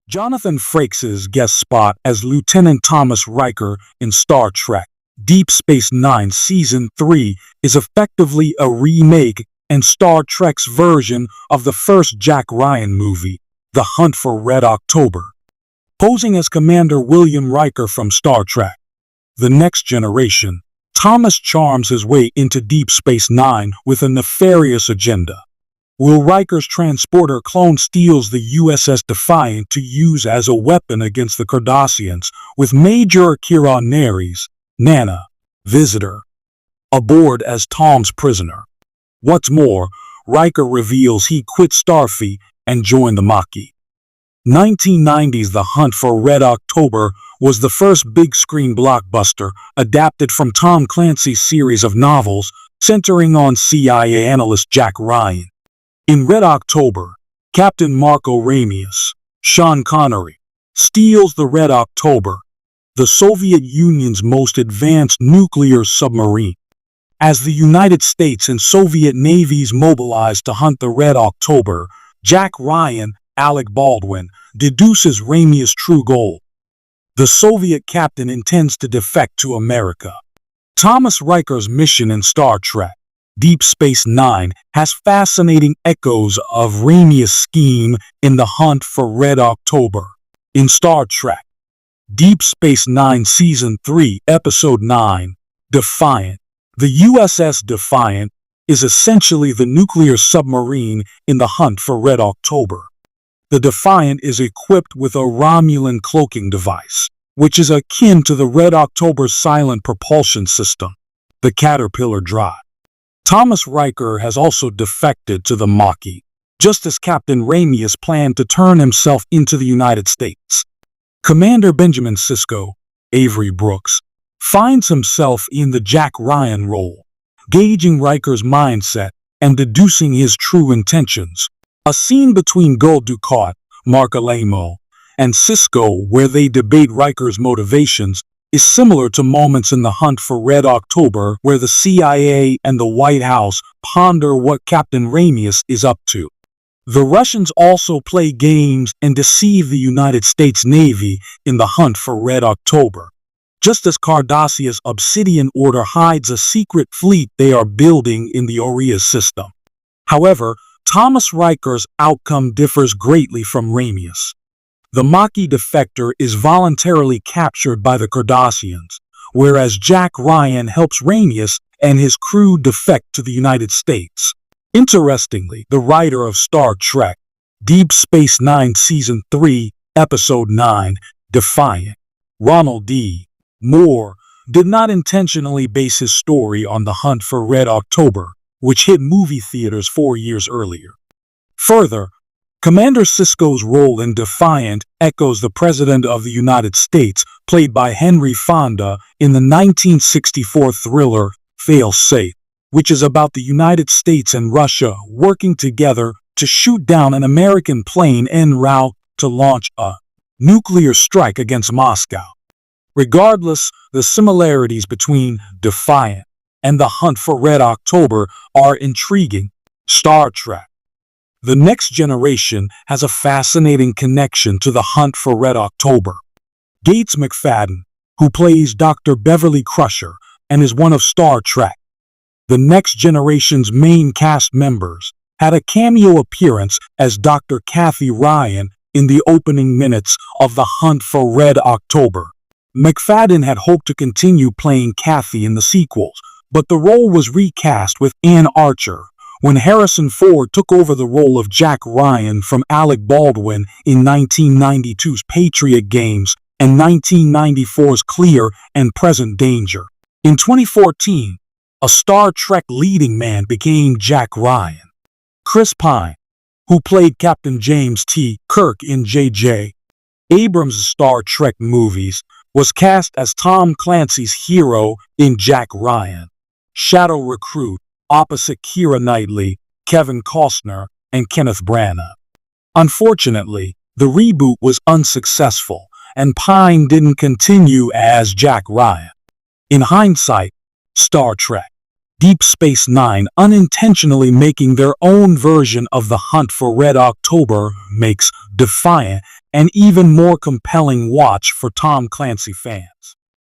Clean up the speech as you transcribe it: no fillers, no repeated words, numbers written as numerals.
Jonathan Frakes' guest spot as Lieutenant Thomas Riker in Star Trek Deep Space Nine Season 3 is effectively a remake and Star Trek's version of the first Jack Ryan movie, The Hunt for Red October. Posing as Commander William Riker from Star Trek The Next Generation, Thomas charms his way into Deep Space Nine with a nefarious agenda. Will Riker's transporter clone steals the USS Defiant to use as a weapon against the Cardassians, with Major Kira Nerys, Nana, visitor, aboard as Tom's prisoner. What's more, Riker reveals he quit Starfleet and joined the Maquis. 1990's The Hunt for Red October was the first big-screen blockbuster adapted from Tom Clancy's series of novels centering on CIA analyst Jack Ryan. In Red October, Captain Marco Ramius, Sean Connery, steals the Red October, the Soviet Union's most advanced nuclear submarine. As the United States and Soviet navies mobilize to hunt the Red October, Jack Ryan, Alec Baldwin, deduces Ramius' true goal. The Soviet captain intends to defect to America. Thomas Riker's mission in Star Trek Deep Space Nine has fascinating echoes of Ramius' scheme in The Hunt for Red October. In Star Trek Deep Space Nine Season 3, Episode 9, Defiant. The USS Defiant is essentially the nuclear submarine in The Hunt for Red October. The Defiant is equipped with a Romulan cloaking device, which is akin to the Red October's silent propulsion system, the Caterpillar Drive. Thomas Riker has also defected to the Maquis, just as Captain Ramius planned to turn himself into the United States. Commander Benjamin Sisko, Avery Brooks, finds himself in the Jack Ryan role, gauging Riker's mindset and deducing his true intentions. A scene between Gul Dukat, Marc Alaimo, and Sisko where they debate Riker's motivations is similar to moments in The Hunt for Red October where the CIA and the White House ponder what Captain Ramius is up to. The Russians also play games and deceive the United States Navy in The Hunt for Red October, just as Cardassia's Obsidian Order hides a secret fleet they are building in the Oriya system. However, Thomas Riker's outcome differs greatly from Ramius. The Maquis defector is voluntarily captured by the Cardassians, whereas Jack Ryan helps Ramius and his crew defect to the United States. Interestingly, the writer of Star Trek Deep Space Nine Season 3, Episode 9, Defiant, Ronald D. Moore, did not intentionally base his story on The Hunt for Red October, which hit movie theaters 4 years earlier. Further, Commander Sisko's role in Defiant echoes the President of the United States, played by Henry Fonda, in the 1964 thriller Fail Safe, which is about the United States and Russia working together to shoot down an American plane en route to launch a nuclear strike against Moscow. Regardless, the similarities between Defiant and The Hunt for Red October are intriguing. Star Trek The Next Generation has a fascinating connection to The Hunt for Red October. Gates McFadden, who plays Dr. Beverly Crusher and is one of Star Trek The Next Generation's main cast members, had a cameo appearance as Dr. Kathy Ryan in the opening minutes of The Hunt for Red October. McFadden had hoped to continue playing Kathy in the sequels, but the role was recast with Ann Archer when Harrison Ford took over the role of Jack Ryan from Alec Baldwin in 1992's Patriot Games and 1994's Clear and Present Danger. In 2014, a Star Trek leading man became Jack Ryan. Chris Pine, who played Captain James T. Kirk in J.J. Abrams' Star Trek movies, was cast as Tom Clancy's hero in Jack Ryan, Shadow Recruit, opposite Keira Knightley, Kevin Costner, and Kenneth Branagh. Unfortunately, the reboot was unsuccessful, and Pine didn't continue as Jack Ryan. In hindsight, Star Trek Deep Space Nine unintentionally making their own version of the Hunt for Red October makes Defiant an even more compelling watch for Tom Clancy fans.